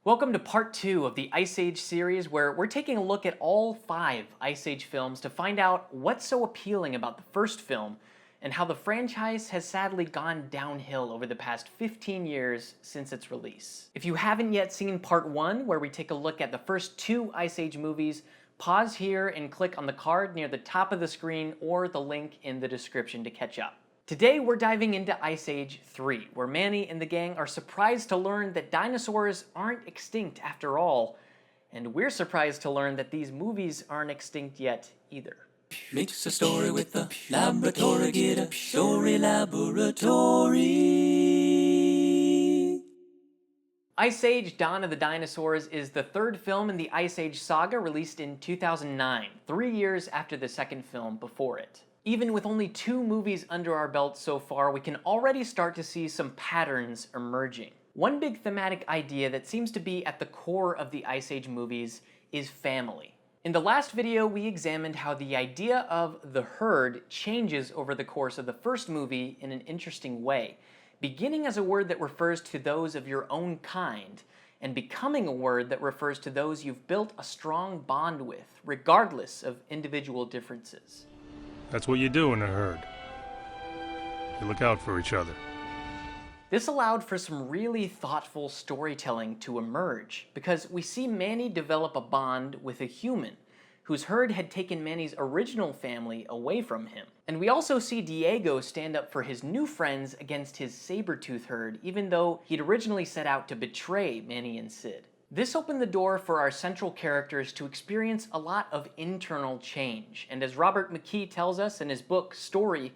Welcome to part 2 of the Ice Age series, where we're taking a look at all 5 Ice Age films to find out what's so appealing about the first film and how the franchise has sadly gone downhill over the past 15 years since its release. If you haven't yet seen part 1, where we take a look at the first 2 Ice Age movies, pause here and click on the card near the top of the screen or the link in the description to catch up. Today we're diving into Ice Age 3, where Manny and the gang are surprised to learn that dinosaurs aren't extinct after all, and we're surprised to learn that these movies aren't extinct yet either. Mix a story with the laboratory, get a story laboratory. Ice Age: Dawn of the Dinosaurs is the third film in the Ice Age saga, released in 2009, 3 years after the second film before it. Even with only 2 movies under our belt so far, we can already start to see some patterns emerging. One big thematic idea that seems to be at the core of the Ice Age movies is family. In the last video, we examined how the idea of the herd changes over the course of the first movie in an interesting way, beginning as a word that refers to those of your own kind, and becoming a word that refers to those you've built a strong bond with, regardless of individual differences. That's what you do in a herd. You look out for each other. This allowed for some really thoughtful storytelling to emerge, because we see Manny develop a bond with a human whose herd had taken Manny's original family away from him. And we also see Diego stand up for his new friends against his saber-tooth herd, even though he'd originally set out to betray Manny and Sid. This opened the door for our central characters to experience a lot of internal change, and as Robert McKee tells us in his book, Story,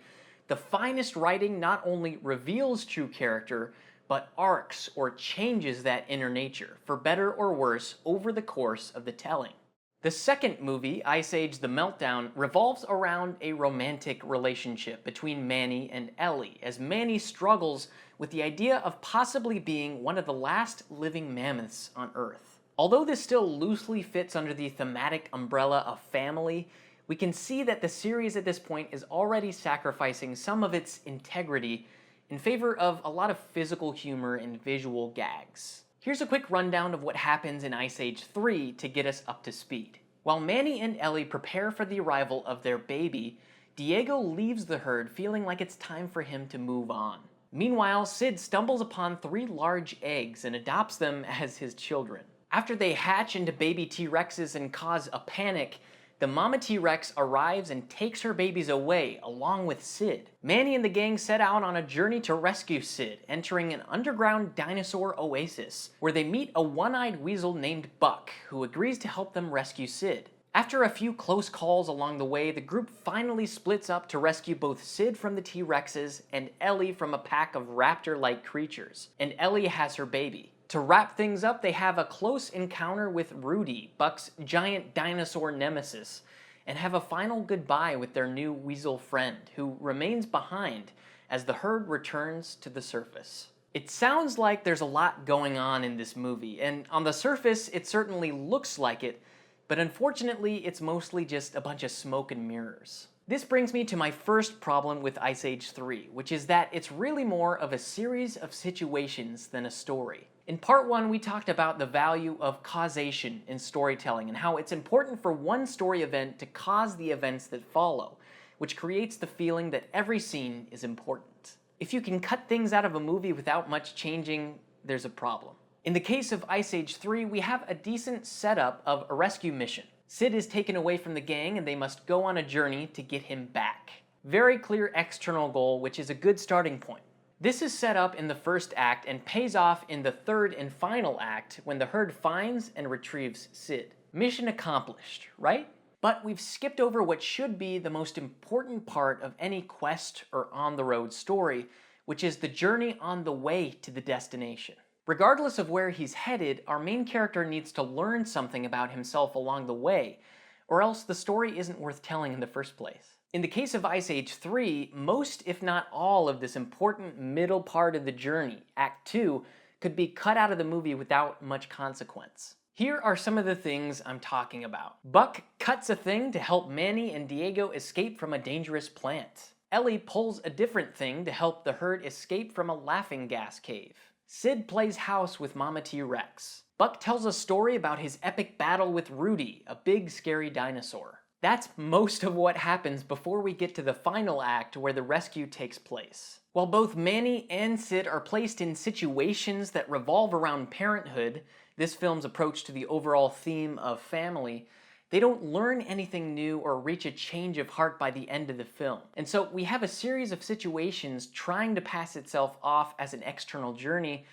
the finest writing not only reveals true character, but arcs or changes that inner nature, for better or worse, over the course of the telling. The second movie, Ice Age: The Meltdown, revolves around a romantic relationship between Manny and Ellie, as Manny struggles with the idea of possibly being one of the last living mammoths on Earth. Although this still loosely fits under the thematic umbrella of family, we can see that the series at this point is already sacrificing some of its integrity in favor of a lot of physical humor and visual gags. Here's a quick rundown of what happens in Ice Age 3 to get us up to speed. While Manny and Ellie prepare for the arrival of their baby, Diego leaves the herd feeling like it's time for him to move on. Meanwhile, Sid stumbles upon 3 large eggs and adopts them as his children. After they hatch into baby T-Rexes and cause a panic, the mama T-Rex arrives and takes her babies away, along with Sid. Manny and the gang set out on a journey to rescue Sid, entering an underground dinosaur oasis, where they meet a one-eyed weasel named Buck, who agrees to help them rescue Sid. After a few close calls along the way, the group finally splits up to rescue both Sid from the T-Rexes and Ellie from a pack of raptor-like creatures, and Ellie has her baby. To wrap things up, they have a close encounter with Rudy, Buck's giant dinosaur nemesis, and have a final goodbye with their new weasel friend, who remains behind as the herd returns to the surface. It sounds like there's a lot going on in this movie, and on the surface it certainly looks like it, but unfortunately it's mostly just a bunch of smoke and mirrors. This brings me to my first problem with Ice Age 3, which is that it's really more of a series of situations than a story. In part 1, we talked about the value of causation in storytelling and how it's important for one story event to cause the events that follow, which creates the feeling that every scene is important. If you can cut things out of a movie without much changing, there's a problem. In the case of Ice Age 3, we have a decent setup of a rescue mission. Sid is taken away from the gang and they must go on a journey to get him back. Very clear external goal, which is a good starting point. This is set up in the first act and pays off in the third and final act when the herd finds and retrieves Sid. Mission accomplished, right? But we've skipped over what should be the most important part of any quest or on-the-road story, which is the journey on the way to the destination. Regardless of where he's headed, our main character needs to learn something about himself along the way, or else the story isn't worth telling in the first place. In the case of Ice Age 3, most if not all of this important middle part of the journey, Act 2, could be cut out of the movie without much consequence. Here are some of the things I'm talking about. Buck cuts a thing to help Manny and Diego escape from a dangerous plant. Ellie pulls a different thing to help the herd escape from a laughing gas cave. Sid plays house with Mama T-Rex. Buck tells a story about his epic battle with Rudy, a big scary dinosaur. That's most of what happens before we get to the final act where the rescue takes place. While both Manny and Sid are placed in situations that revolve around parenthood, this film's approach to the overall theme of family, they don't learn anything new or reach a change of heart by the end of the film. And so we have a series of situations trying to pass itself off as an external journey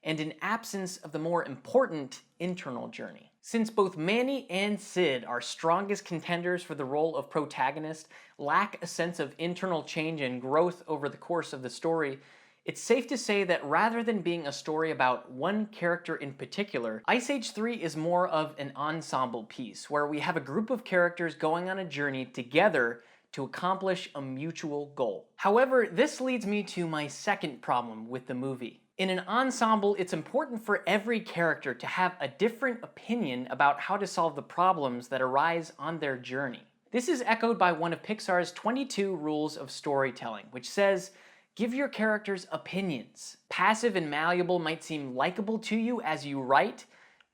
and an absence of the more important internal journey. Since both Manny and Sid, our strongest contenders for the role of protagonist, lack a sense of internal change and growth over the course of the story, it's safe to say that rather than being a story about one character in particular, Ice Age 3 is more of an ensemble piece, where we have a group of characters going on a journey together to accomplish a mutual goal. However, this leads me to my second problem with the movie. In an ensemble, it's important for every character to have a different opinion about how to solve the problems that arise on their journey. This is echoed by one of Pixar's 22 rules of storytelling, which says, give your characters opinions. Passive and malleable might seem likable to you as you write,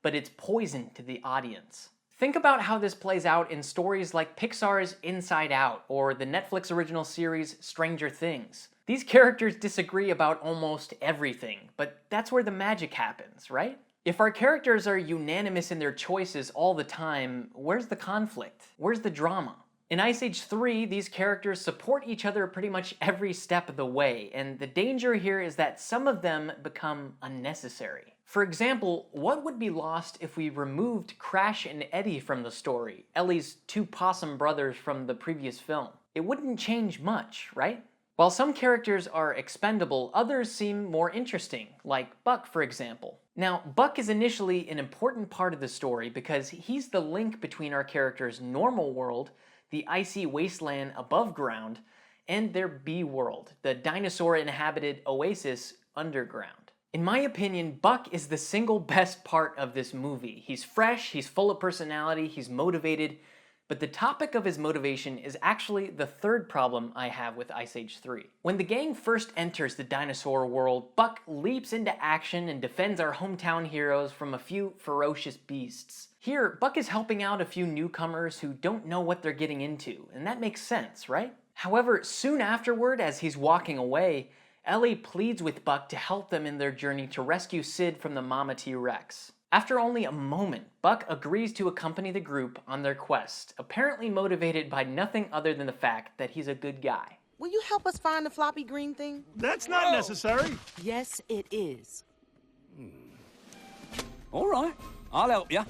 but it's poison to the audience. Think about how this plays out in stories like Pixar's Inside Out or the Netflix original series Stranger Things. These characters disagree about almost everything, but that's where the magic happens, right? If our characters are unanimous in their choices all the time, where's the conflict? Where's the drama? In Ice Age 3, these characters support each other pretty much every step of the way, and the danger here is that some of them become unnecessary. For example, what would be lost if we removed Crash and Eddie from the story, Ellie's two possum brothers from the previous film? It wouldn't change much, right? While some characters are expendable, others seem more interesting, like Buck, for example. Now, Buck is initially an important part of the story because he's the link between our characters' normal world, the icy wasteland above ground, and their B-world, the dinosaur-inhabited oasis underground. In my opinion, Buck is the single best part of this movie. He's fresh, he's full of personality, he's motivated, but the topic of his motivation is actually the third problem I have with Ice Age 3. When the gang first enters the dinosaur world, Buck leaps into action and defends our hometown heroes from a few ferocious beasts. Here, Buck is helping out a few newcomers who don't know what they're getting into, and that makes sense, right? However, soon afterward, as he's walking away, Ellie pleads with Buck to help them in their journey to rescue Sid from the Mama T-Rex. After only a moment, Buck agrees to accompany the group on their quest, apparently motivated by nothing other than the fact that he's a good guy. Will you help us find the floppy green thing? That's not necessary. Yes, it is. All right, I'll help you.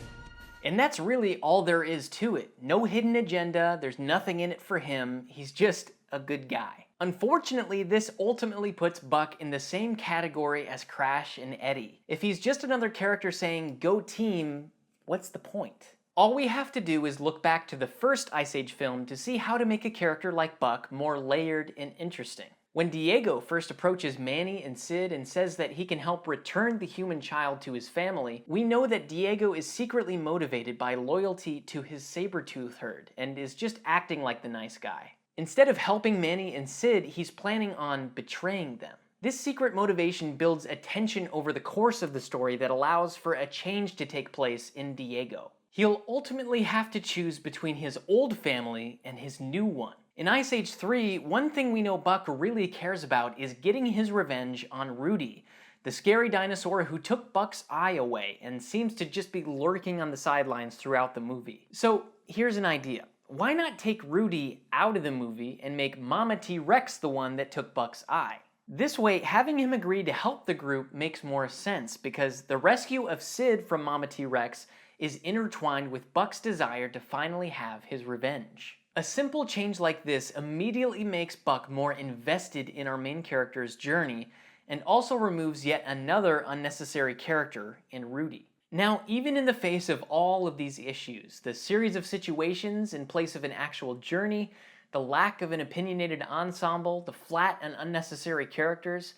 And that's really all there is to it. No hidden agenda, there's nothing in it for him, he's just a good guy. Unfortunately, this ultimately puts Buck in the same category as Crash and Eddie. If he's just another character saying, go team, what's the point? All we have to do is look back to the first Ice Age film to see how to make a character like Buck more layered and interesting. When Diego first approaches Manny and Sid and says that he can help return the human child to his family, we know that Diego is secretly motivated by loyalty to his saber-tooth herd and is just acting like the nice guy. Instead of helping Manny and Sid, he's planning on betraying them. This secret motivation builds a tension over the course of the story that allows for a change to take place in Diego. He'll ultimately have to choose between his old family and his new one. In Ice Age 3, one thing we know Buck really cares about is getting his revenge on Rudy, the scary dinosaur who took Buck's eye away and seems to just be lurking on the sidelines throughout the movie. So here's an idea. Why not take Rudy out of the movie and make Mama T-Rex the one that took Buck's eye? This way, having him agree to help the group makes more sense because the rescue of Sid from Mama T-Rex is intertwined with Buck's desire to finally have his revenge. A simple change like this immediately makes Buck more invested in our main character's journey and also removes yet another unnecessary character in Rudy. Now, even in the face of all of these issues, the series of situations in place of an actual journey, the lack of an opinionated ensemble, the flat and unnecessary characters,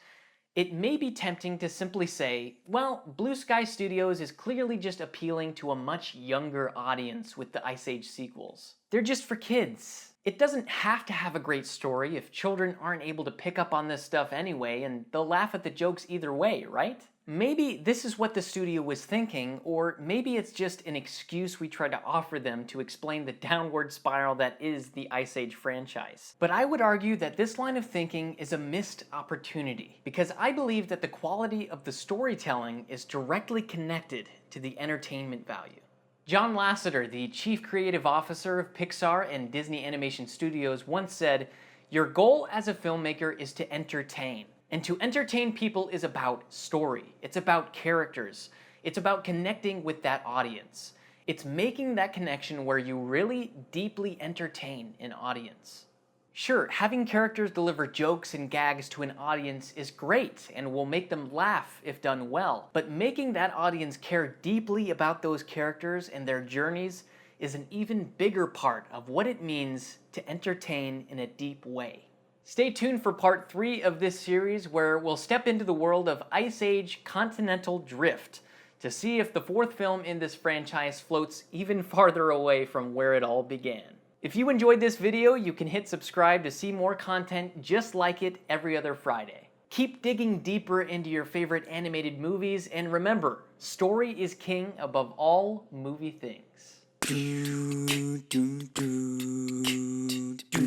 it may be tempting to simply say, well, Blue Sky Studios is clearly just appealing to a much younger audience with the Ice Age sequels. They're just for kids. It doesn't have to have a great story if children aren't able to pick up on this stuff anyway, and they'll laugh at the jokes either way, right? Maybe this is what the studio was thinking, or maybe it's just an excuse we try to offer them to explain the downward spiral that is the Ice Age franchise. But I would argue that this line of thinking is a missed opportunity, because I believe that the quality of the storytelling is directly connected to the entertainment value. John Lasseter, the chief creative officer of Pixar and Disney Animation Studios, once said, "Your goal as a filmmaker is to entertain. And to entertain people is about story. It's about characters. It's about connecting with that audience. It's making that connection where you really deeply entertain an audience." Sure, having characters deliver jokes and gags to an audience is great and will make them laugh if done well, but making that audience care deeply about those characters and their journeys is an even bigger part of what it means to entertain in a deep way. Stay tuned for part 3 of this series, where we'll step into the world of Ice Age continental drift to see if the 4th film in this franchise floats even farther away from where it all began. If you enjoyed this video, you can hit subscribe to see more content just like it every other Friday. Keep digging deeper into your favorite animated movies, and remember, story is king above all movie things. Do, do, do, do, do, do.